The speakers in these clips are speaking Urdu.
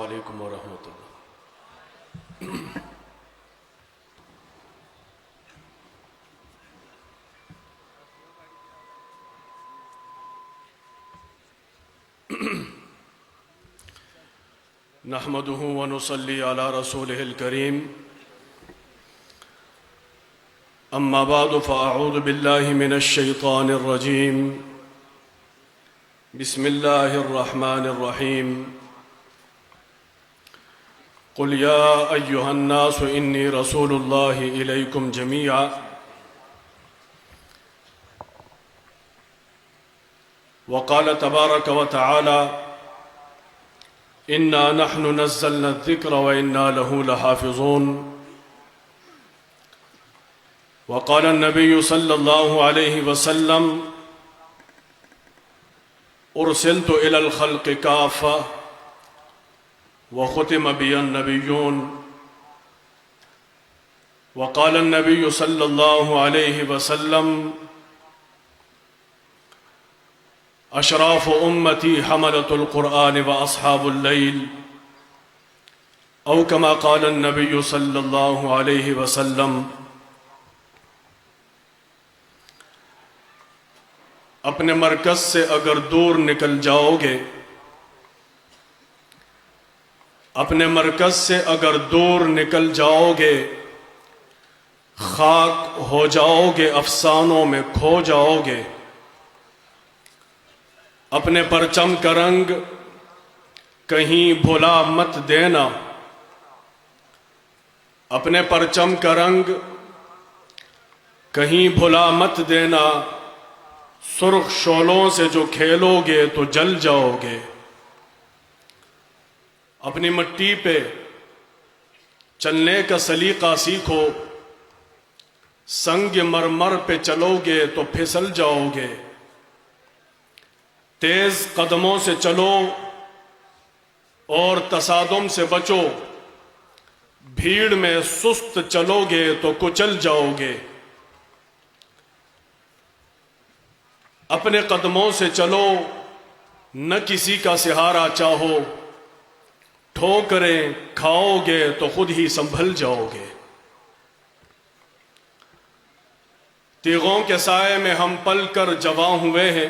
علیکم ورحمۃ اللہ۔ نحمده ونصلي على رسوله الكريم، أما بعد فأعوذ بالله من الشيطان الرجيم، بسم الله الرحمن الرحيم، قل يا أيها الناس إني رسول الله إليكم جميعا وقال تبارك وتعالى إنا نحن نزلنا الذكر وإنا له لحافظون، وقال النبي صلى الله عليه وسلم أرسلت إلى الخلق كافة وختم بي النبيون، وقال النبي صلى الله عليه وسلم اشراف امتی حملۃ القرآن واصحاب الليل، او كما قال النبي صلی اللہ علیہ وسلم۔ اپنے مرکز سے اگر دور نکل جاؤ گے، اپنے مرکز سے اگر دور نکل جاؤ گے، خاک ہو جاؤ گے، افسانوں میں کھو جاؤ گے۔ اپنے پرچم کا رنگ کہیں بھلا مت دینا، اپنے پرچم کا رنگ کہیں بھلا مت دینا، سرخ شعلوں سے جو کھیلو گے تو جل جاؤ گے۔ اپنی مٹی پہ چلنے کا سلیقہ سیکھو، سنگ مرمر پہ چلو گے تو پھسل جاؤ گے۔ تیز قدموں سے چلو اور تصادم سے بچو، بھیڑ میں سست چلو گے تو کچل جاؤ گے۔ اپنے قدموں سے چلو، نہ کسی کا سہارا چاہو، ٹھوکریں کھاؤ گے تو خود ہی سنبھل جاؤ گے۔ تیغوں کے سائے میں ہم پل کر جواں ہوئے ہیں،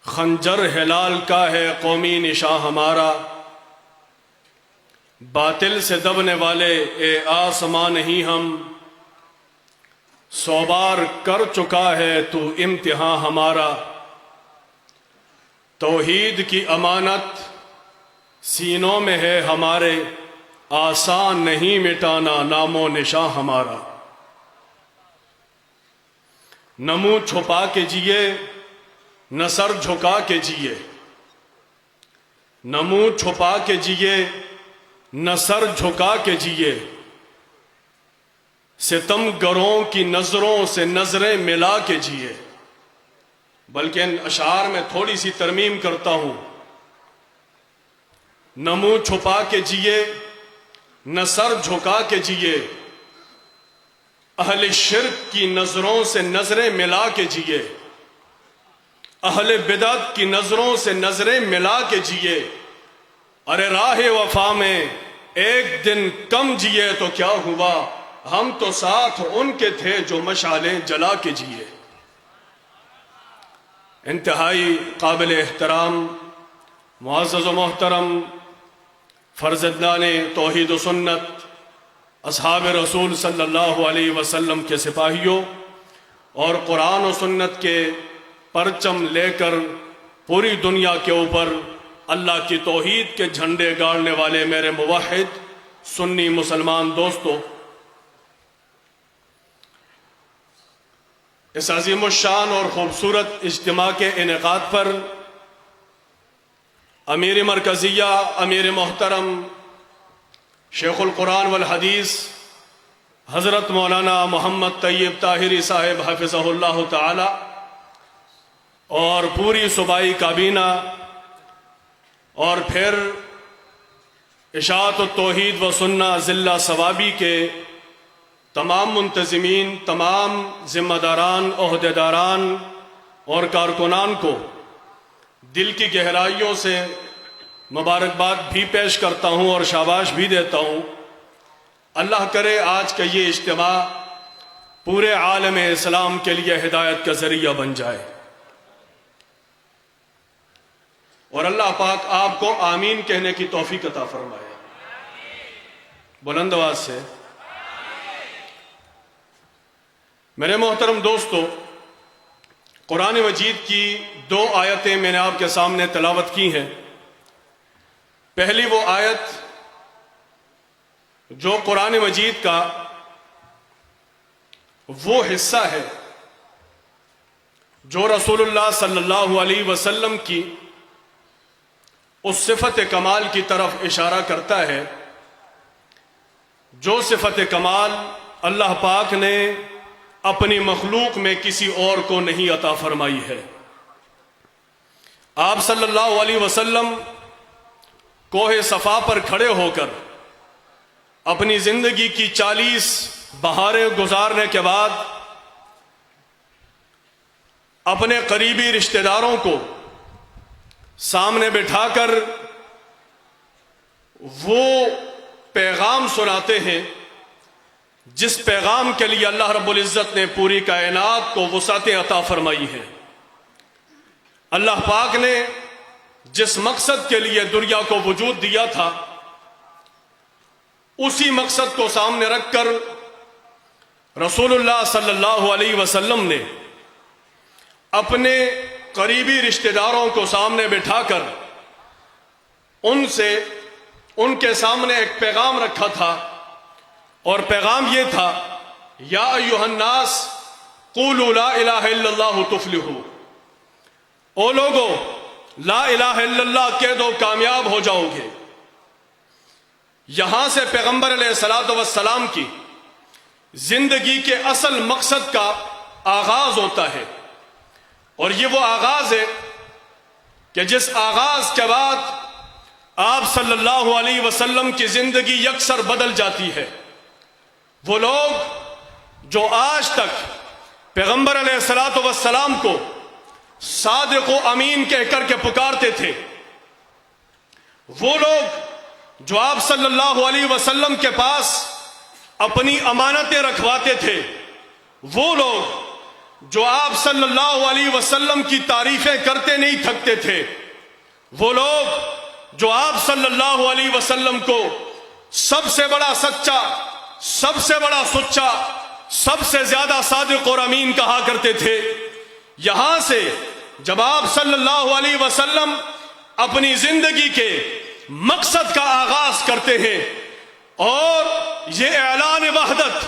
خنجر ہلال کا ہے قومی نشاں ہمارا، باطل سے دبنے والے اے آسمان نہیں ہم، سو بار کر چکا ہے تو امتحان ہمارا۔ توحید کی امانت سینوں میں ہے ہمارے، آسان نہیں مٹانا نام و نشاں ہمارا۔ نہ منہ چھپا کے جیے، نہ سر جھکا کے جیے، نہ منہ چھپا کے جیے، نہ سر جھکا کے جیے، ستم گروں کی نظروں سے نظریں ملا کے جیے۔ بلکہ ان اشعار میں تھوڑی سی ترمیم کرتا ہوں۔ نہ منہ چھپا کے جیے، نہ سر جھکا کے جیے، اہل شرک کی نظروں سے نظریں ملا کے جیے، اہل بدعت کی نظروں سے نظریں ملا کے جیے۔ ارے راہ وفا میں ایک دن کم جیے تو کیا ہوا، ہم تو ساتھ ان کے تھے جو مشعلیں جلا کے جیے۔ انتہائی قابل احترام معزز و محترم فرزندان توحید و سنت، اصحاب رسول صلی اللہ علیہ وسلم کے سپاہیوں اور قرآن و سنت کے پرچم لے کر پوری دنیا کے اوپر اللہ کی توحید کے جھنڈے گاڑنے والے میرے موحد سنی مسلمان دوستو، اس عظیم الشان اور خوبصورت اجتماع کے انعقاد پر امیر مرکزیہ امیر محترم شیخ القرآن والحدیث حضرت مولانا محمد طیب طاہری صاحب حفظہ اللہ تعالی اور پوری صوبائی کابینہ، اور پھر اشاعت التوحید و سنہ ضلع صوابی کے تمام منتظمین، تمام ذمہ داران، عہدیداران اور کارکنان کو دل کی گہرائیوں سے مبارکباد بھی پیش کرتا ہوں اور شاباش بھی دیتا ہوں۔ اللہ کرے آج کا یہ اجتماع پورے عالم اسلام کے لیے ہدایت کا ذریعہ بن جائے، اور اللہ پاک آپ کو آمین کہنے کی توفیق عطا فرمائے۔ بلند آواز سے میرے محترم دوستو، قرآن مجید کی 2 آیتیں میں نے آپ کے سامنے تلاوت کی ہیں۔ پہلی وہ آیت جو قرآن مجید کا وہ حصہ ہے جو رسول اللہ صلی اللہ علیہ وسلم کی اس صفت کمال کی طرف اشارہ کرتا ہے جو صفت کمال اللہ پاک نے اپنی مخلوق میں کسی اور کو نہیں عطا فرمائی ہے۔ آپ صلی اللہ علیہ وسلم کوہ صفا پر کھڑے ہو کر اپنی زندگی کی 40 بہاریں گزارنے کے بعد اپنے قریبی رشتہ داروں کو سامنے بٹھا کر وہ پیغام سناتے ہیں جس پیغام کے لیے اللہ رب العزت نے پوری کائنات کو وسعتیں عطا فرمائی ہیں۔ اللہ پاک نے جس مقصد کے لیے دنیا کو وجود دیا تھا اسی مقصد کو سامنے رکھ کر رسول اللہ صلی اللہ علیہ وسلم نے اپنے قریبی رشتہ داروں کو سامنے بٹھا کر ان کے سامنے ایک پیغام رکھا تھا، اور پیغام یہ تھا، یا ایھا الناس قولوا لا الہ الا اللہ تفلحوا، او لوگو لا الہ الا اللہ کہہ دو کامیاب ہو جاؤ گے۔ یہاں سے پیغمبر علیہ الصلوۃ والسلام کی زندگی کے اصل مقصد کا آغاز ہوتا ہے، اور یہ وہ آغاز ہے کہ جس آغاز کے بعد آپ صلی اللہ علیہ وسلم کی زندگی یکسر بدل جاتی ہے۔ وہ لوگ جو آج تک پیغمبر علیہ الصلوۃ والسلام کو صادق و امین کہہ کر کے پکارتے تھے، وہ لوگ جو آپ صلی اللہ علیہ وسلم کے پاس اپنی امانتیں رکھواتے تھے، وہ لوگ جو آپ صلی اللہ علیہ وسلم کی تعریفیں کرتے نہیں تھکتے تھے، وہ لوگ جو آپ صلی اللہ علیہ وسلم کو سب سے بڑا سچا، سب سے بڑا سچا، سب سے زیادہ صادق اور امین کہا کرتے تھے، یہاں سے جب آپ صلی اللہ علیہ وسلم اپنی زندگی کے مقصد کا آغاز کرتے ہیں اور یہ اعلان وحدت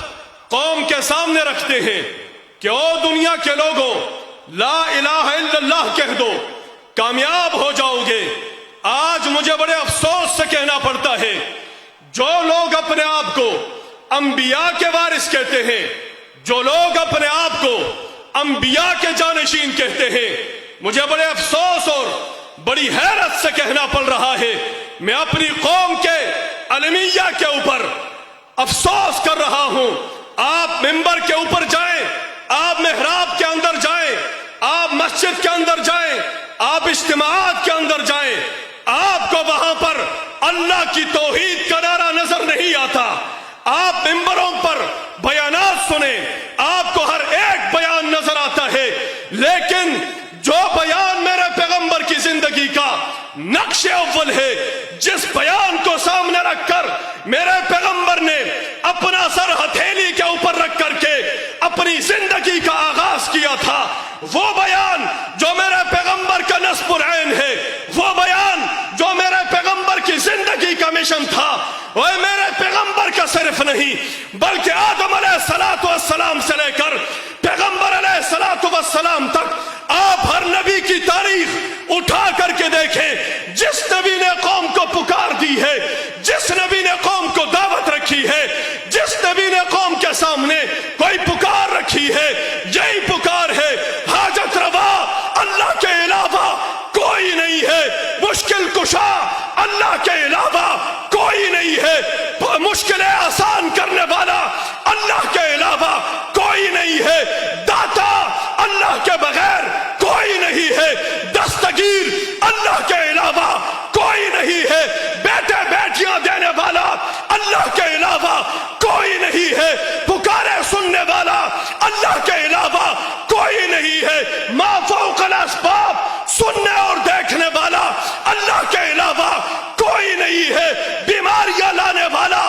قوم کے سامنے رکھتے ہیں کہ او دنیا کے لوگوں لا الہ الا اللہ کہہ دو کامیاب ہو جاؤ گے، آج مجھے بڑے افسوس سے کہنا پڑتا ہے جو لوگ اپنے آپ کو انبیاء کے وارث کہتے ہیں، جو لوگ اپنے آپ کو انبیاء کے جانشین کہتے ہیں، مجھے بڑے افسوس اور بڑی حیرت سے کہنا پڑ رہا ہے، میں اپنی قوم کے المیہ کے اوپر افسوس کر رہا ہوں۔ آپ منبر کے اوپر جائیں، آپ محراب کے اندر جائیں، آپ مسجد کے اندر جائیں، آپ اجتماعات کے اندر جائیں، آپ کو وہاں پر اللہ کی توحید کا نعرہ نظر نہیں آتا۔ آپ منبروں پر بیانات سنیں، آپ کو ہر ایک بیان نظر آتا ہے، لیکن جو بیان میرے پیغمبر کی زندگی کا نقش اول ہے، جس بیان کو سامنے رکھ کر میرے پیغمبر نے اپنا سر ہتھیلی کے اوپر رکھ کر کے اپنی زندگی کا آغاز کیا تھا، وہ بیان جو میرے پیغمبر کا نصب العین ہے، وہ بیان جو میرے پیغمبر کی زندگی کا مشن تھا، وہ میرے پیغمبر کا صرف نہیں بلکہ آدم علیہ السلام سے لے کر پیغمبر علیہ السلام تک آپ ہر نبی کی تاریخ اٹھا کر کے دیکھیں، جس نبی نے قوم کو پکار دی ہے، جس نبی نے قوم کو دعوت رکھی ہے، جس نبی نے قوم کے سامنے کوئی پکار رکھی ہے، یہی پکار ہے حاجت روا اللہ کے علاوہ کوئی نہیں ہے، مشکل کشا اللہ کے علاوہ کوئی نہیں ہے، مشکلیں آسان کرنے والا اللہ کے علاوہ کوئی نہیں ہے، داتا اللہ کے بغیر کوئی نہیں ہے، دستگیر اللہ کے علاوہ کوئی نہیں نہیں ہے، پکارے سننے والا اللہ کے علاوہ کوئی نہیں ہے، ما فوق الاسباب، سننے اور دیکھنے والا اللہ کے علاوہ کوئی نہیں ہے، بیماریاں لانے والا،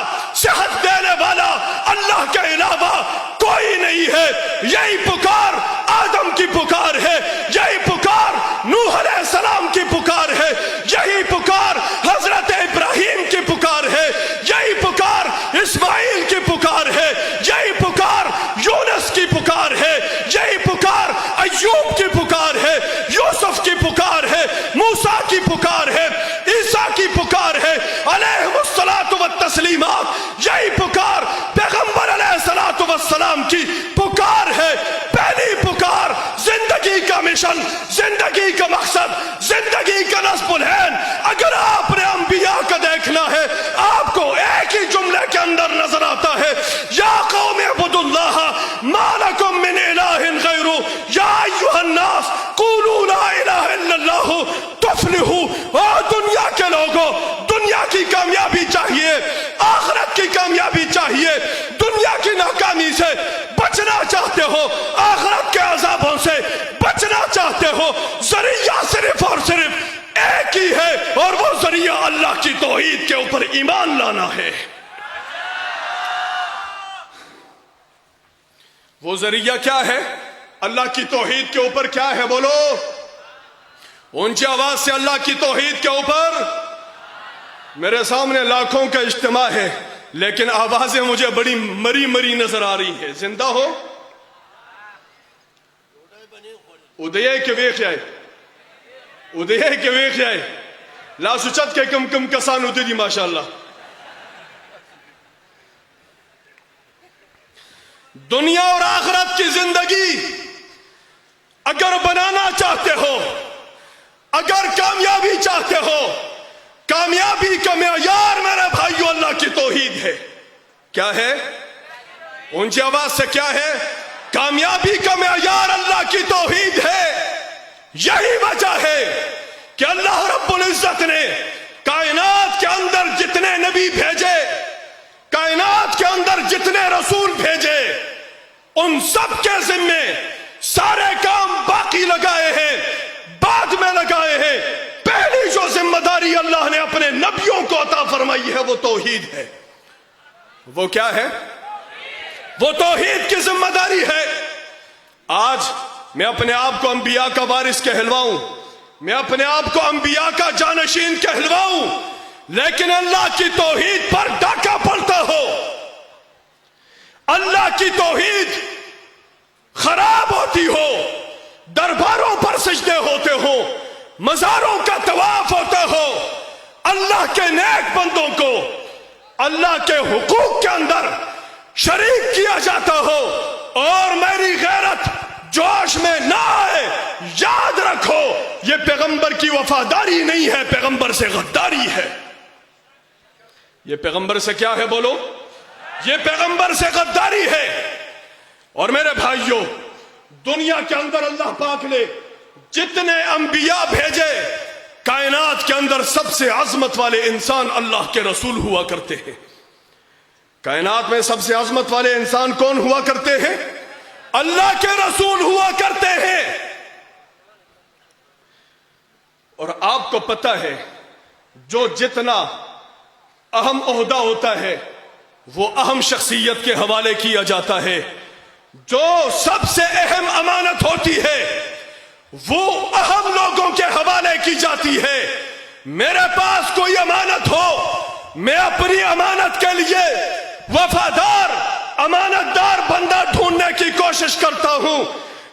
صحت دینے والا اللہ کے علاوہ کوئی نہیں ہے۔ یہی پکار آدم کی پکار ہے، یہی پکار نوح علیہ السلام کی پکار ہے، یہی پکار حضرت ابراہیم کی پکار ہے، یہی پکار اسماعیل کی پکار ہے، یہی پکار یونس کی پکار ہے، یہی پکار ایوب کی پکار ہے، یوسف کی پکار ہے، موسیٰ کی پکار ہے، عیسیٰ کی پکار ہے علیہ الصلاۃ والتسلیمات، یہی پکار پیغمبر علیہ الصلاۃ والسلام کی پکار ہے۔ پہلی پکار زندگی کا مشن، زندگی کا مقصد، زندگی کا نصب العین۔ اگر آپ نے انبیاء کا دیکھنا ہے، آپ کو ایک ہی جملے کے اندر نظر آتا ہے، یا قوم اعبدوا اللہ ما لکم من الہ غیرہ یا ایھا الناس قولوا لا الہ الا اللہ تفلحوا۔ اور دنیا کے لوگوں، دنیا کی کامیابی چاہیے، آخرت کی کامیابی چاہیے، دنیا کی ناکامی سے بچنا چاہتے ہو، آخرت کے عذابوں سے بچنا چاہتے ہو، ذریعہ صرف اور صرف ایک ہی ہے، اور وہ ذریعہ اللہ کی توحید کے اوپر ایمان لانا ہے۔ وہ ذریعہ کیا ہے؟ اللہ کی توحید کے اوپر کیا ہے؟ بولو اونچی آواز سے، اللہ کی توحید کے اوپر۔ میرے سامنے لاکھوں کا اجتماع ہے، لیکن آوازیں مجھے بڑی مری مری نظر آ رہی ہے۔ زندہ ہو؟ ادھے کے ویخ جائے، ادھے کے ویخ جائے، لا سچت کے کم کم کسان ادھے دی ماشاءاللہ۔ دنیا اور آخرت کی زندگی اگر بنانا چاہتے ہو، اگر کامیابی چاہتے ہو، کامیابی کا معیار میرے بھائیو اللہ کی توحید ہے۔ کیا ہے؟ اونچی آواز سے کیا ہے؟ کامیابی کا معیار اللہ کی توحید ہے۔ یہی وجہ ہے کہ اللہ رب العزت نے کائنات کے اندر جتنے نبی بھیجے، کائنات کے اندر جتنے رسول بھیجے، ان سب کے ذمے سارے کام باقی لگائے ہیں، بعد میں لگائے ہیں۔ پہلی جو ذمہ داری اللہ نے اپنے نبیوں کو عطا فرمائی ہے وہ توحید ہے۔ وہ کیا ہے؟ وہ توحید کی ذمہ داری ہے۔ آج میں اپنے آپ کو انبیاء کا وارث کہلواؤں، میں اپنے آپ کو انبیاء کا جانشین کہلواؤں، لیکن اللہ کی توحید پر ڈاکہ پڑتا ہو، اللہ کی توحید خراب ہوتی ہو، درباروں پر سجدے ہوتے ہو، مزاروں کا طواف ہوتا ہو، اللہ کے نیک بندوں کو اللہ کے حقوق کے اندر شریک کیا جاتا ہو، اور میری غیرت جوش میں نہ آئے، یاد رکھو یہ پیغمبر کی وفاداری نہیں ہے، پیغمبر سے غداری ہے۔ یہ پیغمبر سے کیا ہے؟ بولو، یہ پیغمبر سے غداری ہے۔ اور میرے بھائیوں، دنیا کے اندر اللہ پاک نے جتنے انبیاء بھیجے، کائنات کے اندر سب سے عظمت والے انسان اللہ کے رسول ہوا کرتے ہیں۔ کائنات میں سب سے عظمت والے انسان کون ہوا کرتے ہیں؟ اللہ کے رسول ہوا کرتے ہیں۔ اور آپ کو پتہ ہے جو جتنا اہم عہدہ ہوتا ہے وہ اہم شخصیت کے حوالے کیا جاتا ہے، جو سب سے اہم امانت ہوتی ہے وہ اہم لوگوں کے حوالے کی جاتی ہے۔ میرے پاس کوئی امانت ہو، میں اپنی امانت کے لیے وفادار امانت دار بندہ ڈھونڈنے کی کوشش کرتا ہوں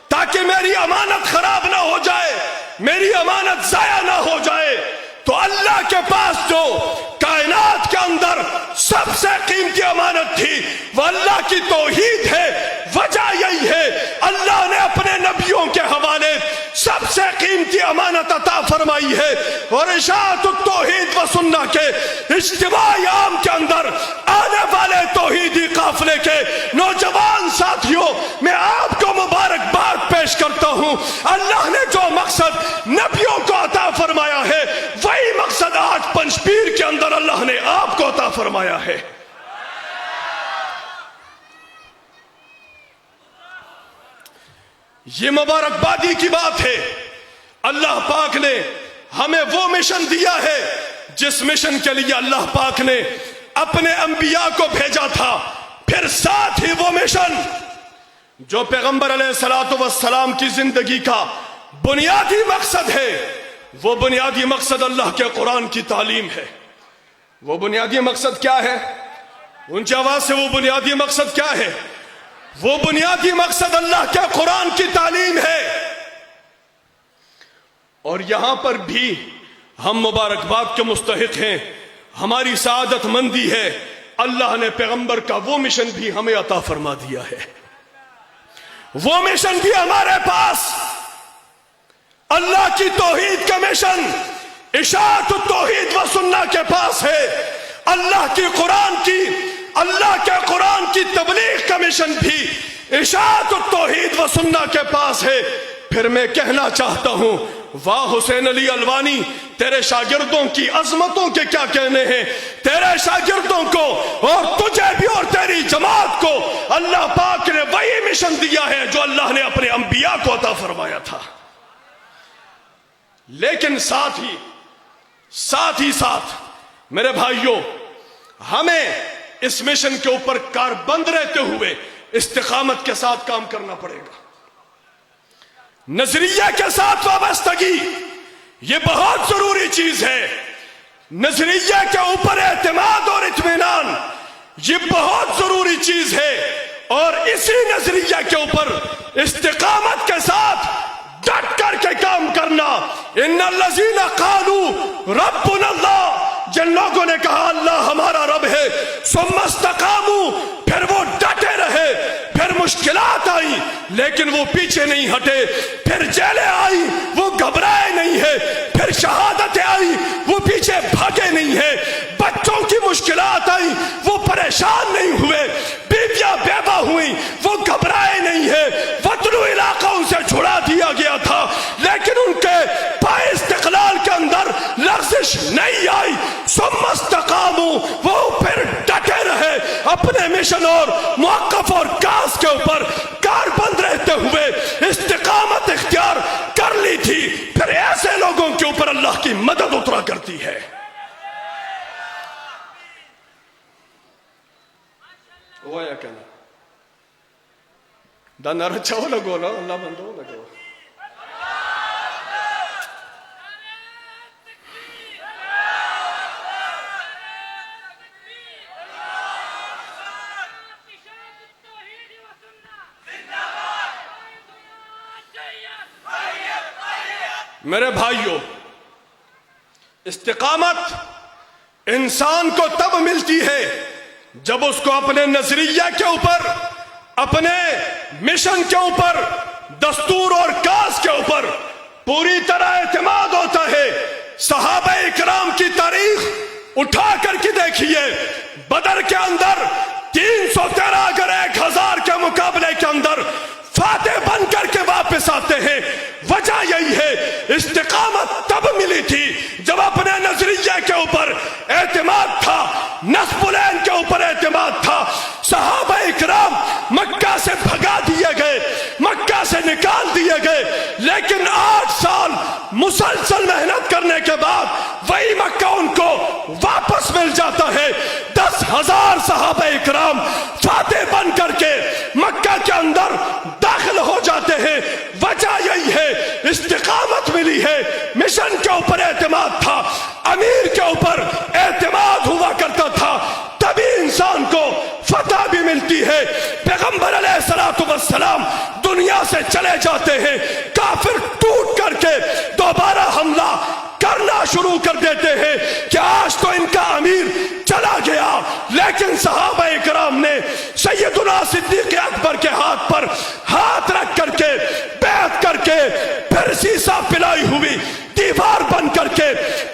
تاکہ میری امانت خراب نہ ہو جائے، میری امانت ضائع نہ ہو جائے۔ تو اللہ کے پاس جو کائنات کے اندر سب سے قیمتی امانت تھی وہ اللہ کی توحید ہے۔ وجہ یہی ہے اللہ نے اپنے نبیوں کے حوالے سب سے قیمتی امانت عطا فرمائی ہے۔ اور اشاعت التوحید و سنہ کے اجتماع عام کے اندر آنے والے توحیدی قافلے کے نوجوان ساتھیوں، میں آپ کو مبارکباد پیش کرتا ہوں۔ اللہ نے جو مقصد نبیوں کو عطا فرمایا ہے وہی مقصد آج پنج پیر کے اندر اللہ نے آپ کو عطا فرمایا ہے۔ یہ مبارکبادی کی بات ہے. اللہ پاک نے ہمیں وہ مشن دیا ہے جس مشن کے لیے اللہ پاک نے اپنے انبیاء کو بھیجا تھا. پھر ساتھ ہی وہ مشن جو پیغمبر علیہ الصلوۃ والسلام کی زندگی کا بنیادی مقصد ہے، وہ بنیادی مقصد اللہ کے قرآن کی تعلیم ہے. وہ بنیادی مقصد کیا ہے؟ اونچی آواز سے وہ بنیادی مقصد کیا ہے؟ وہ بنیادی مقصد اللہ کے قرآن کی تعلیم ہے. اور یہاں پر بھی ہم مبارکباد کے مستحق ہیں. ہماری سعادت مندی ہے، اللہ نے پیغمبر کا وہ مشن بھی ہمیں عطا فرما دیا ہے. وہ مشن بھی ہمارے پاس اللہ کی توحید کا مشن اشاعت التوحید و سنہ کے پاس ہے. اللہ کے قرآن کی تبلیغ کا مشن بھی اشاعت التوحید و سنہ کے پاس ہے. پھر میں کہنا چاہتا ہوں، واہ حسین علی الوانی، تیرے شاگردوں کی عظمتوں کے کیا کہنے ہیں. تیرے شاگردوں کو اور تجھے بھی اور تیری جماعت کو اللہ پاک نے وہی مشن دیا ہے جو اللہ نے اپنے انبیاء کو عطا فرمایا تھا. لیکن ساتھ ہی میرے بھائیوں، ہمیں اس مشن کے اوپر کاربند رہتے ہوئے استقامت کے ساتھ کام کرنا پڑے گا. نظریہ کے ساتھ وابستگی یہ بہت ضروری چیز ہے. نظریہ کے اوپر اعتماد اور اطمینان یہ بہت ضروری چیز ہے. اور اسی نظریہ کے اوپر استقامت کے ساتھ ڈٹ کر کے کام کرنا. ان الذین قالوا ربنا اللہ، جن لوگوں نے کہا اللہ ہمارا رب ہے، ثم استقاموا، پھر وہ ڈٹے رہے، پھر مشکلات آئی لیکن وہ پیچھے نہیں ہٹے، پھر جیلیں آئی وہ گھبرائے نہیں ہے، پھر شہادتیں آئی وہ پیچھے بھاگے نہیں ہے، بچوں کی مشکلات آئی وہ پریشان نہیں ہوئے، بیویاں بیوہ ہوئی وہ گھبرائے نہیں ہے. وطنو علاقہ ان سے چھڑا دیا گیا تھا لیکن ان کے پائے استقلال کے اندر لرزش نہیں آئی. ثم استقاموا، وہ پھر ڈٹے رہے اپنے مشن اور موقف اور کاس کے اوپر کاربند رہتے ہوئے استقامت اختیار کر لی تھی. پھر ایسے لوگوں کے اوپر اللہ کی مدد اترا کرتی ہے. وہ یا کہنا دانا رچا ہو لگو نا اللہ بندو ہو لگو. میرے بھائیوں، استقامت انسان کو تب ملتی ہے جب اس کو اپنے نظریہ کے اوپر، اپنے مشن کے اوپر، دستور اور کاس کے اوپر پوری طرح اعتماد ہوتا ہے. صحابہ اکرام کی تاریخ اٹھا کر کے دیکھیے، بدر کے اندر 313 اگر 1000 کے مقابلے کے اندر فاتح بن کر کے واپس آتے ہیں. وجہ یہی ہے استقامت تب ملی تھی جب اپنے نظریے کے اوپر اعتماد تھا، نصب العین کے اوپر اعتماد تھا. صحابہ اکرام مکہ سے بھگا دیے گئے، مکہ سے نکال دیے گئے، لیکن 8 سال مسلسل محنت کرنے کے بعد وہی مکہ ان کو واپس مل جاتا ہے. 10,000 صحابہ اکرام فاتح بن کر کے مکہ کے اندر داخل ہو جاتے ہیں. وجہ یہی ہے استقامت ملی ہے، مشن کے اوپر اعتماد تھا، امیر کے اوپر اعتماد ہوا کرتا تھا، تبھی انسان کو فتح بھی ملتی ہے. پیغمبر علیہ السلام دنیا سے چلے جاتے ہیں، کافر ٹوٹ کر کے دوبارہ حملہ کرنا شروع کر دیتے ہیں کہ آج تو ان کا امیر چلا گیا. لیکن صحابہ اکرام نے سیدنا صدیق اکبر کے ہاتھ پر ہاتھ رکھ کر کے بیعت کر کے پھر سیسا پلائی ہوئی دیوار بن کر کے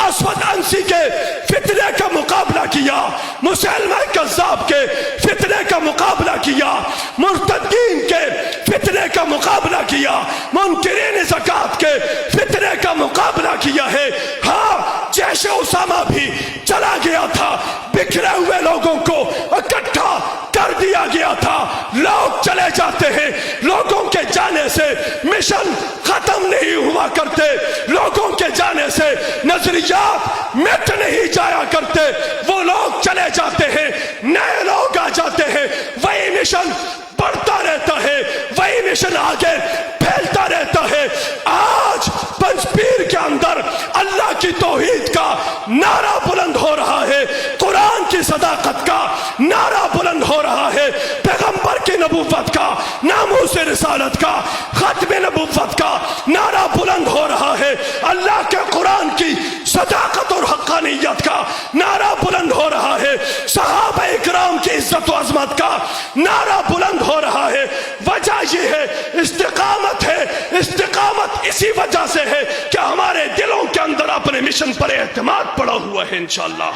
اسود انسی کے فتنے کا مقابلہ کیا، مسلمہ کذاب کے فتنے کا مقابلہ کیا، مرتدین کے فتنے کا مقابلہ کیا، منکرین زکات کے فتنے کا مقابلہ کیا ہے. ہاں، جیش اسامہ بھی چلا گیا تھا، بکھرے ہوئے لوگوں کو اکٹھا کر دیا گیا تھا. لوگ چلے جاتے ہیں، لوگوں کے جانے سے مشن ختم نہیں ہوا کرتے، لوگوں کے جانے سے نظریات مٹ نہیں جایا کرتے، وہ لوگ چلے جاتے ہیں، نئے لوگ آ جاتے ہیں، وہی مشن بڑھتا رہتا ہے، وہی مشن آگے پھیلتا رہتا ہے۔ آج پنج پیر کے اندر اللہ کی توحید کا نعرہ بلند ہو رہا ہے، قرآن کی صداقت کا نعرہ بلند ہو رہا ہے، پیغمبر کی نبوت کا، ناموس رسالت کا، ختم نبوت کا نعرہ بلند ہو رہا ہے، اللہ کے قرآن کی صداقت اور حقانیت کا نعرہ بلند ہو رہا ہے، صحابہ اکرام کی عزت و عظمت کا نعرہ بلند ہو رہا ہے۔ وجہ یہ ہے استقامت ہے، استقامت اسی وجہ سے ہے کہ ہمارے دلوں کے اندر اپنے مشن پر اعتماد پڑا ہوا ہے انشاءاللہ۔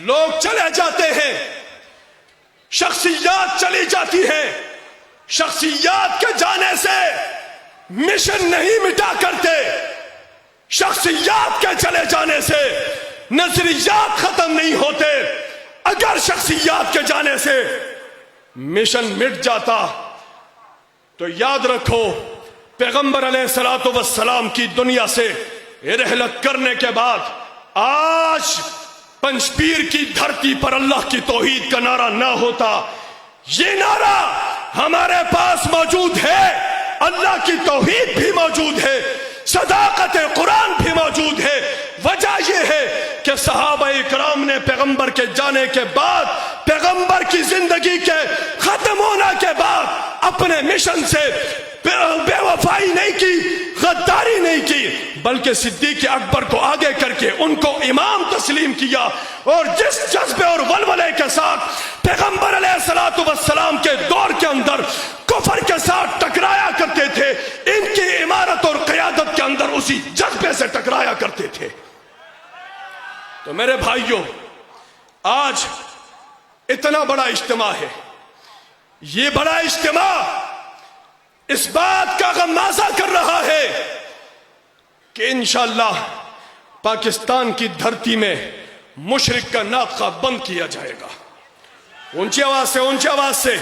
لوگ چلے جاتے ہیں، شخصیات چلی جاتی ہیں، شخصیات کے جانے سے مشن نہیں مٹا کرتے، شخصیات کے چلے جانے سے نظریات ختم نہیں ہوتے۔ اگر شخصیات کے جانے سے مشن مٹ جاتا تو یاد رکھو پیغمبر علیہ الصلوۃ والسلام کی دنیا سے رحلت کرنے کے بعد آج پنج پیر کی دھرتی پر اللہ کی توحید کا نعرہ نہ ہوتا۔ یہ نعرہ ہمارے پاس موجود ہے، اللہ کی توحید بھی موجود ہے، صداقت قرآن بھی موجود ہے۔ وجہ یہ ہے کہ صحابہ اکرام نے پیغمبر کے جانے کے بعد، پیغمبر کی زندگی کے ختم ہونے کے بعد اپنے مشن سے بے وفائی نہیں کی، غداری نہیں کی، بلکہ صدیق اکبر کو آگے کر کے ان کو امام تسلیم کیا، اور جس جذبے اور ولولے کے ساتھ پیغمبر علیہ الصلوۃ والسلام کے دور کے اندر کفر کے ساتھ ٹکرایا کرتے تھے، ان کی امارت اور قیادت کے اندر اسی جذبے سے ٹکرایا کرتے تھے۔ تو میرے بھائیوں، آج اتنا بڑا اجتماع ہے، یہ بڑا اجتماع اس بات کا غمازہ کر رہا ہے کہ انشاءاللہ پاکستان کی دھرتی میں مشرک کا ناطقہ بند کیا جائے گا۔ اونچی آواز سے، اونچی آواز سے،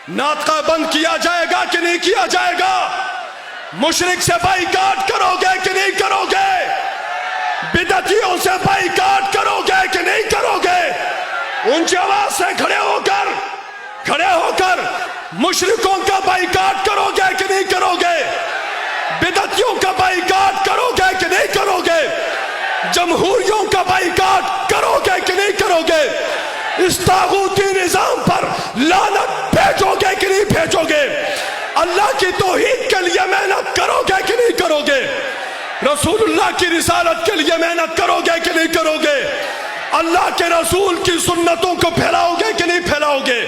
ناطقہ بند کیا جائے گا کہ نہیں کیا جائے گا؟ مشرک سے بائیکاٹ کرو گے کہ نہیں کرو گے؟ بدعتیوں سے بائیکاٹ کرو گے کہ نہیں کرو گے؟ اونچی آواز سے کھڑے ہو کر مشرکوں کا بائیکاٹ کرو گے کہ نہیں کرو گے؟ بدعتیوں کا بائیکاٹ کرو گے کہ نہیں کرو گے؟ جمہوریوں کا بائیکاٹ کرو گے کہ نہیں کرو گے؟ اس طاغوتی نظام پر لعنت بھیجو گے کہ نہیں بھیجو گے؟ اللہ کی توحید کے لیے محنت کرو گے کہ نہیں کرو گے؟ رسول اللہ کی رسالت کے لیے محنت کرو گے کہ نہیں کرو گے؟ اللہ کے رسول کی سنتوں کو پھیلاؤ گے کہ نہیں پھیلاؤ گے؟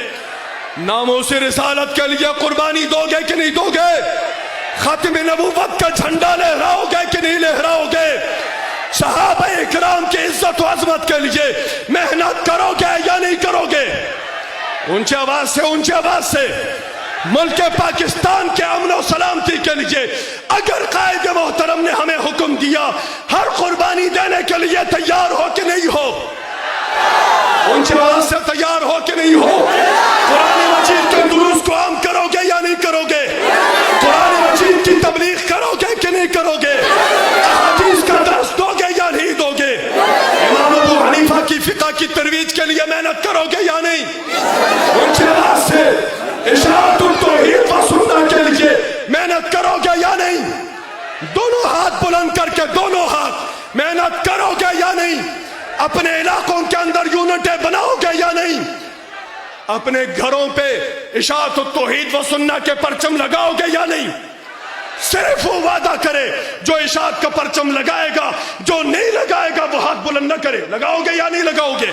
ناموس رسالت کے لیے قربانی دو گے کہ نہیں دو گے؟ ختم نبوت کا جھنڈا لہراؤ گے کہ نہیں لہراؤ گے؟ صحابہ اکرام کی عزت و عظمت کے لیے محنت کرو گے یا نہیں کرو گے؟ اونچی آواز سے، اونچی آواز سے۔ ملک پاکستان کے امن و سلامتی کے لیے اگر قائد محترم نے ہمیں حکم دیا ہر قربانی دینے کے لیے تیار ہو کہ نہیں ہو؟ اونچی آواز سے تیار ہو کہ نہیں ہو؟ قرآن مجید کے دروس کو عام کرو گے یا نہیں کرو گے؟ قرآن مجید کی تبلیغ کرو گے کہ نہیں کرو گے؟ احادیث کا درس دو گے یا نہیں دو گے؟ امام ابو حنیفہ کی فقہ کی ترویج کے لیے محنت کرو گے یا نہیں؟ اونچی آواز سے اشاعت التوحید و سنت کے لیے محنت کرو گے یا نہیں؟ دونوں ہاتھ بلند کر کے، دونوں ہاتھ، محنت کرو گے یا نہیں؟ اپنے علاقوں کے اندر یونٹیں بناؤ گے یا نہیں؟ اپنے گھروں پہ اشاعت التوحید و سنت کے پرچم لگاؤ گے یا نہیں؟ صرف وہ وعدہ کرے جو اشاعت کا پرچم لگائے گا، جو نہیں لگائے گا وہ ہاتھ بلند نہ کرے۔ لگاؤ گے یا نہیں لگاؤ گے؟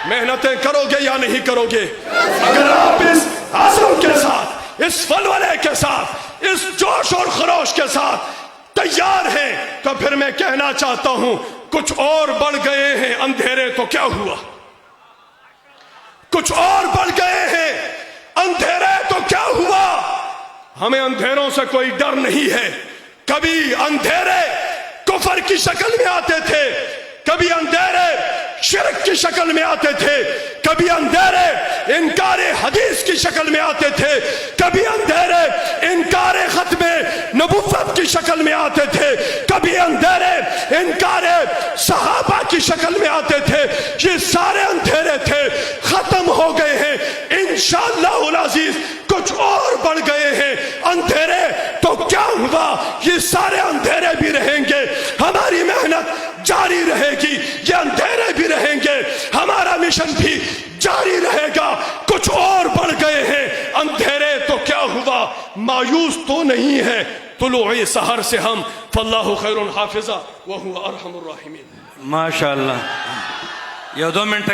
محنتیں کرو گے یا نہیں کرو گے؟ اگر آپ اس عزم کے ساتھ، اس ولولے کے ساتھ، اس جوش اور خروش کے ساتھ تیار ہیں تو پھر میں کہنا چاہتا ہوں کچھ اور بڑھ گئے ہیں اندھیرے تو کیا ہوا؟ کچھ اور بڑھ گئے ہیں اندھیرے تو کیا ہوا؟ ہمیں اندھیروں سے کوئی ڈر نہیں ہے۔ کبھی اندھیرے کفر کی شکل میں آتے تھے، کبھی اندھیرے شرک کی شکل میں آتے تھے، کبھی اندھیرے انکار حدیث کی شکل میں آتے تھے، کبھی اندھیرے انکار ختم نبوت کی شکل میں آتے تھے، کبھی اندھیرے انکار صحابہ کی شکل میں آتے تھے۔ یہ سارے اندھیرے تھے، ختم ہو گئے ہیں انشاءاللہ العزیز، کچھ اور بڑھ گئے ہیں اندھیرے۔ تو کیا ہوا؟ یہ سارے اندھیرے بھی رہیں گے، ہماری محنت جاری رہے گی، یہ اندھیرے بھی رہیں گے، ہمارا مشن بھی جاری رہے گا۔ کچھ اور بڑھ گئے ہیں اندھیرے، تو کیا ہوا؟ مایوس تو نہیں ہے طلوع سحر سے ہم، فاللہ خیر حافظہ وہو ارحم الراحمین۔ ماشاءاللہ، یہ 2 منٹ